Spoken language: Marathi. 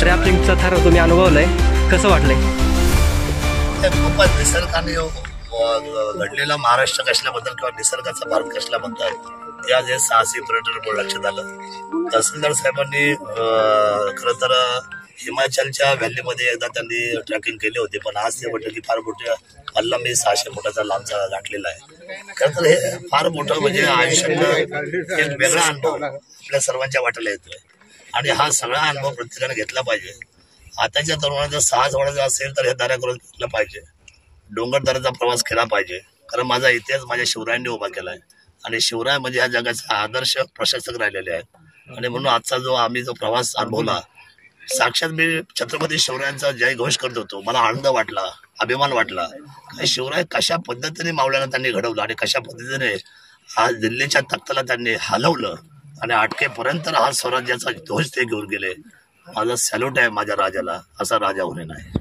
ट्रॅव्हलिंगचा थर तुम्ही अनुभवलाय, कसं वाटलंय? खूपच निसर्गाने घडलेला महाराष्ट्र कशाबद्दल किंवा निसर्गाचा भारत कशाला म्हणतात ते आज हे साहसी पर्यटन लक्षात आलं. तहसीलदार साहेबांनी खरं तर हिमाचलच्या व्हॅलीमध्ये एकदा त्यांनी ट्रॅकिंग केली होती, पण आज ते म्हटलं की फार मोठ्या हल्ला मी 600 फुटाचा लांबचा गाठलेला आहे. खरं तर हे फार मोठं म्हणजे आयुष्यातलं एक वेगळा अनुभव आपल्या सर्वांच्या वाट्याला येतोय आणि हा सगळा अनुभव प्रत्येकाने घेतला पाहिजे. आताच्या तरुणांना जर साहस वाढायचं असेल तर हे दऱ्या करून घेतलं पाहिजे, डोंगर दऱ्याचा प्रवास केला पाहिजे. कारण माझा इतिहास माझ्या शिवरायांनी उभा केलाय आणि शिवराय म्हणजे ह्या जगाचे आदर्श प्रशासक राहिलेले आहेत आणि म्हणून आजचा आम्ही जो प्रवास अनुभवला, साक्षात मी छत्रपती शिवरायांचा जयघोष करत होतो. मला आनंद वाटला, अभिमान वाटला. शिवराय कशा पद्धतीने मावळ्यांना त्यांनी घडवलं आणि कशा पद्धतीने आज दिल्लीच्या तख्ताला त्यांनी हलवलं आणि अटकेपर्यंत हा स्वराज्याचा ध्वज ते घेऊन गेले. माझा सॅल्यूट आहे माझ्या राजाला, असा राजा होणे नाही.